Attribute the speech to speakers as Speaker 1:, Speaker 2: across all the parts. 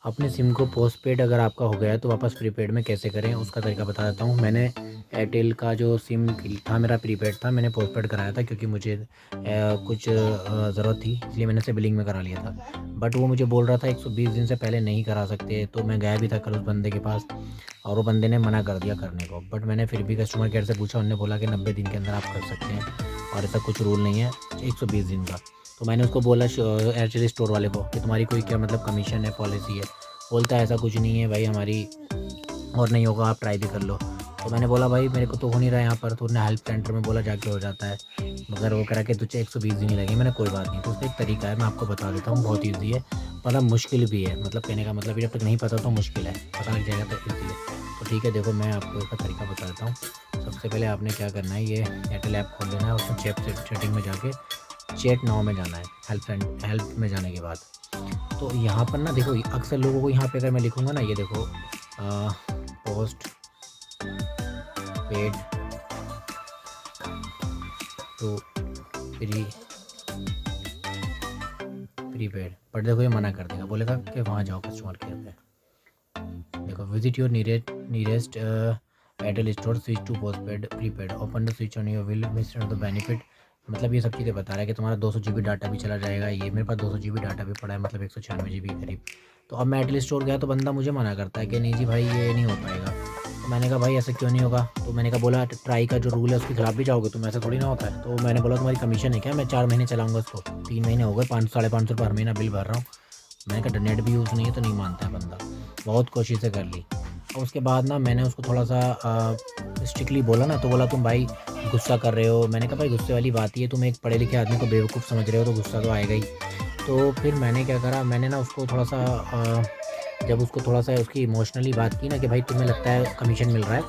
Speaker 1: अपने सिम को पोस्टपेड अगर आपका हो गया है तो वापस प्रीपेड में कैसे करें उसका तरीका बता देता हूँ। मैंने एयरटेल का जो सिम था मेरा प्रीपेड था, मैंने पोस्टपेड कराया था क्योंकि मुझे कुछ ज़रूरत थी, इसलिए मैंने इसे बिलिंग में करा लिया था। बट वो मुझे बोल रहा था 120 दिन से पहले नहीं करा सकते, तो मैं गया भी था कल उस बंदे के पास और वो बंदे ने मना कर दिया करने को। बट मैंने फिर भी कस्टमर केयर से पूछा, उन्होंने बोला कि 90 दिन के अंदर आप कर सकते हैं और ऐसा कुछ रूल नहीं है 120 दिन का। तो मैंने उसको बोला एयरटेल स्टोर वाले को कि तुम्हारी कोई क्या मतलब कमीशन है, पॉलिसी है? बोलता है ऐसा कुछ नहीं है भाई हमारी, और नहीं होगा आप ट्राई भी कर लो। तो मैंने बोला भाई मेरे को तो हो नहीं रहा है यहाँ पर, तो उन्होंने हेल्प सेंटर में बोला जाके हो जाता है, मगर वो करा कि तुझे 120 दिन ही लगे। मैंने कोई बात नहीं, तो उसका एक तरीका है, मैं आपको बता देता हूँ, बहुत ईजी है, मतलब मुश्किल भी है, मतलब कहने का मतलब जब तक नहीं पता तो मुश्किल है, पता लग जाएगा तो ईजी है। तो ठीक है, देखो मैं आपको इसका तरीका बता देता हूँ। सबसे पहले आपने क्या करना है, ये एयरटेल ऐप खोल लेना है, उसमें चैट सेटिंग में जाके चैट नाउ में जाना है, हेल्प में जाने के बाद। तो यहाँ पर ना देखो, अक्सर लोगों को यहाँ पे अगर मैं लिखूँगा ना, ये देखो postpaid to prepaid, but देखो ये मना कर देगा, बोलेगा कि वहाँ जाओ कस्टमर केयर पे। देखो visit your nearest Airtel store, switch to postpaid prepaid, open the switch on your will miss the benefit. मतलब ये सब चीज़ें बता रहा है कि तुम्हारा 200 GB डाटा भी चला जाएगा। ये मेरे पास 200 GB डाटा भी पड़ा है, मतलब 196 GB करीब। तो अब मैं एयरटेल स्टोर गया तो बंदा मुझे मना करता है कि नहीं जी भाई ये नहीं हो पाएगा। तो मैंने कहा भाई ऐसा क्यों नहीं होगा? तो मैंने कहा बोला ट्राई का जो रूल है उसके खिलाफ भी जाओगे तुम, ऐसा थोड़ी ना होता है। तो मैंने बोला तुम्हारी कमीशन है क्या? मैं 4 महीने चलाऊँगा उसको, 3 महीने हो गए, 500-550 रुपये हर महीना बिल भर रहा हूँ। मैंने कहा नेट भी यूज़ नहीं है, तो नहीं मानता है बंदा। बहुत कोशिशें कर ली और उसके बाद ना मैंने उसको थोड़ा सा स्ट्रिक्टली बोला ना, तो बोला तुम भाई गुस्सा कर रहे हो। मैंने कहा भाई गुस्से वाली बात ही है, तुम एक पढ़े लिखे आदमी को बेवकूफ़ समझ रहे हो तो गुस्सा तो आएगा ही। तो फिर मैंने क्या करा, मैंने ना उसको थोड़ा सा जब उसको थोड़ा सा उसकी इमोशनली बात की ना कि भाई तुम्हें लगता है कमीशन मिल रहा है,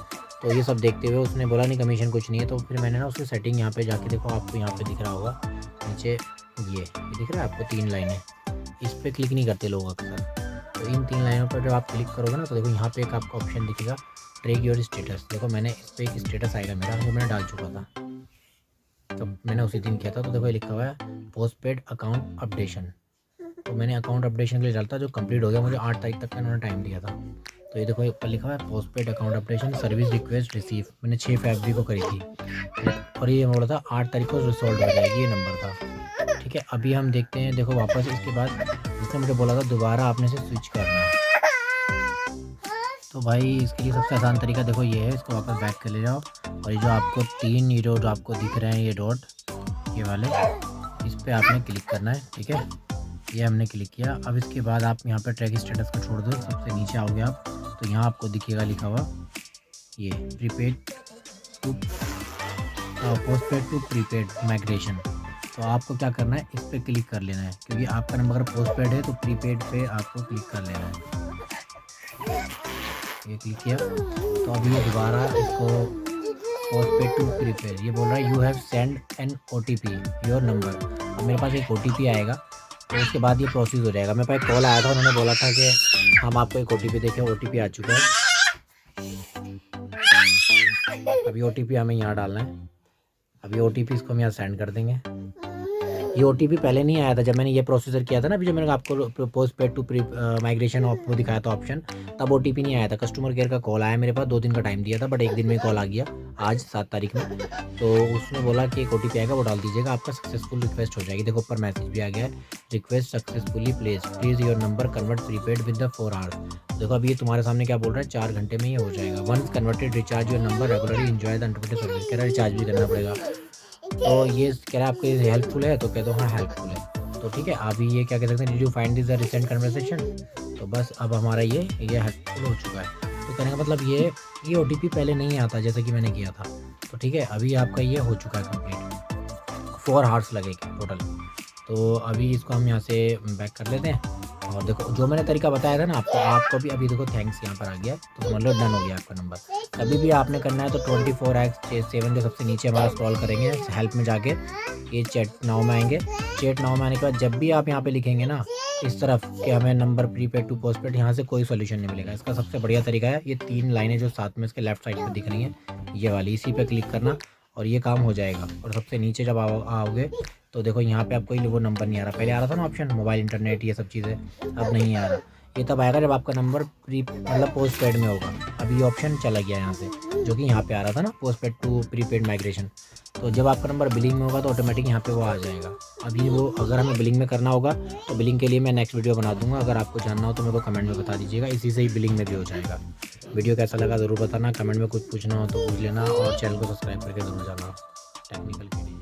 Speaker 1: तो ये सब देखते हुए उसने बोला नहीं कमीशन कुछ नहीं है। तो फिर मैंने ना उसकी सेटिंग यहाँ पे जाके, देखो आपको यहाँ पे दिख रहा होगा नीचे, ये दिख रहा है आपको 3 लाइनें, इस पर क्लिक नहीं करते लोग अक्सर। तो इन 3 लाइनों पर जब आप क्लिक करोगे ना, तो देखो यहाँ पे एक आपको ऑप्शन दिखेगा ट्रैक योर स्टेटस। देखो मैंने इस पर एक स्टेटस आएगा मेरा, जो मैंने डाल चुका था, तो मैंने उसी दिन किया था। तो देखो ये लिखा हुआ है पोस्टपेड अकाउंट अपडेशन। तो मैंने अकाउंट अपडेशन के लिए डालता, जो कंप्लीट हो गया, मुझे 8 तारीख तक का इन्होंने टाइम दिया था। तो ये देखो ऊपर लिखा हुआ है postpaid account updation service request receive, मैंने 6 फरवरी को करी थी और ये बोला था 8 तारीख को रिजॉल्व हो जाएगी, ये नंबर था। ठीक है, अभी हम देखते हैं, देखो वापस इसके बाद इसने मुझे बोला था दोबारा आपने से स्विच करना है। तो भाई इसके लिए सबसे आसान तरीका देखो ये है, इसको वापस बैक कर ले जाओ और ये जो आपको 3 हीरो जो आपको दिख रहे हैं ये डॉट, ये वाले, इस पर आपने क्लिक करना है। ठीक है, ये हमने क्लिक किया। अब इसके बाद आप यहाँ पे ट्रैक स्टेटस को छोड़ दो, सबसे नीचे आओगे आप, तो यहाँ आपको दिखेगा लिखा हुआ ये prepaid to postpaid to prepaid migration. तो आपको क्या करना है, इस पर क्लिक कर लेना है, क्योंकि आपका नंबर अगर पोस्टपेड है तो प्रीपेड पे आपको क्लिक कर लेना है। ये क्लिक किया तो अभी ये दोबारा इसको पोस्टपेड टू प्रीपेड, ये बोल रहा है you have send an OTP your number. अब मेरे पास एक OTP आएगा, तो उसके बाद ये प्रोसेस हो जाएगा। मेरे पास एक कॉल आया था, उन्होंने बोला था कि हम आपको एक OTP देखें, OTP आ चुका है। अभी OTP हमें यहाँ डालना है, अभी OTP इसको हम यहाँ सेंड कर देंगे। ये OTP पहले नहीं आया था जब मैंने ये प्रोसीजर किया था ना, अभी जब मैंने आपको postpaid to pre migration वो दिखाया था ऑप्शन, तब OTP नहीं आया था। कस्टमर केयर का कॉल आया मेरे पास, 2 दिन का टाइम दिया था, बट 1 दिन में कॉल आ गया आज 7 तारीख में। तो उसने बोला कि एक OTP आएगा, वो डाल दीजिएगा, आपका सक्सेसफुल रिक्वेस्ट हो जाएगी। देखो ऊपर मैसेज भी आ गया है, request successfully place, please your number convert prepaid with the 4 hours. देखो अभी ये तुम्हारे सामने क्या बोल रहा है, 4 घंटे में ही हो जाएगा। Once converted recharge your number regularly enjoy the unlimited service. कह रहा है रिचार्ज भी करना पड़ेगा। तो ये कह रहा है आपको ये हेल्पफुल है, तो कह दो हाँ हेल्पफुल है। तो ठीक है, अभी ये क्या कह सकते हैं, did you find this the recent conversation. तो बस अब हमारा ये हेल्पफुल हो चुका है। तो कहने का मतलब ये OTP पहले नहीं आता जैसे कि मैंने किया था। तो ठीक है, अभी आपका ये हो चुका है कंप्लीट, 4 आवर्स लगेगा टोटल। तो अभी इसको हम यहाँ से बैक कर लेते हैं और देखो जो मैंने तरीका बताया था ना आपको भी अभी देखो थैंक्स यहाँ पर आ गया, तो समझ लो डन हो गया आपका नंबर। कभी भी आपने करना है तो 24x7 के सबसे नीचे हमारा स्क्रॉल करेंगे, हेल्प में जाके ये चैट नाउ में आएंगे। चैट नाउ में आने के बाद जब भी आप यहाँ पे लिखेंगे ना इस तरफ कि हमें नंबर प्रीपेड टू पोस्टपेड, यहाँ से कोई सोल्यूशन नहीं मिलेगा। इसका सबसे बढ़िया तरीका है ये 3 लाइनें जो साथ में इसके लेफ्ट साइड में दिख रही हैं, ये वाली, इसी पे क्लिक करना और ये काम हो जाएगा। और सबसे नीचे जब आओगे तो देखो यहाँ पे आपको वो नंबर नहीं आ रहा, पहले आ रहा था ना ऑप्शन मोबाइल इंटरनेट ये सब चीज़ें, अब नहीं आ रहा। ये तब आएगा जब आपका नंबर मतलब पोस्ट पेड में होगा। अभी ये ऑप्शन चला गया यहाँ से, जो कि यहाँ पे आ रहा था ना postpaid to prepaid migration. तो जब आपका नंबर बिलिंग में होगा तो ऑटोमेटिक यहाँ पे वो आ जाएगा। अभी वो अगर हमें बिलिंग में करना होगा तो बिलिंग के लिए मैं नेक्स्ट वीडियो बना दूंगा, अगर आपको जानना हो तो मेरे को कमेंट में बता दीजिएगा, इसी से ही बिलिंग में भी हो जाएगा। वीडियो कैसा लगा ज़रूर बताना, कमेंट में कुछ पूछना हो तो पूछ लेना, और चैनल को सब्सक्राइब करके ज़रूर जाना टेक्निकल के लिए।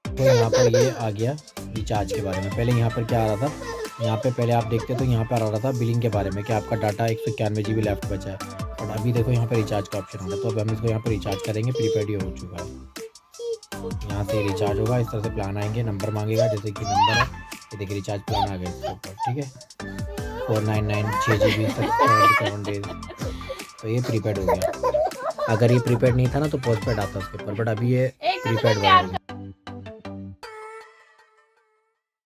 Speaker 1: तो यहाँ पर ये आ गया रिचार्ज के बारे में। पहले यहाँ पर क्या आ रहा था, यहाँ पे पहले आप देखते तो यहाँ पर आ रहा था बिलिंग के बारे में कि आपका डाटा 191 GB लेफ्ट बचा है, और अभी देखो यहाँ पे रिचार्ज का ऑप्शन होगा। तो अब हम इसको यहाँ पर रिचार्ज करेंगे, प्रीपेड ही हो चुका है। यहाँ से रिचार्ज होगा, इस तरह से प्लान आएंगे, नंबर मांगेगा, जैसे कि नंबर है ये देखिए रिचार्ज प्लान आ गया इसके ऊपर, ठीक है 499 6 GB 7 डेज। तो ये प्रीपेड हो गया। अगर ये प्रीपेड नहीं था ना तो पोस्ट पेड आता उसके ऊपर, बट अभी ये प्रीपेड हो गया।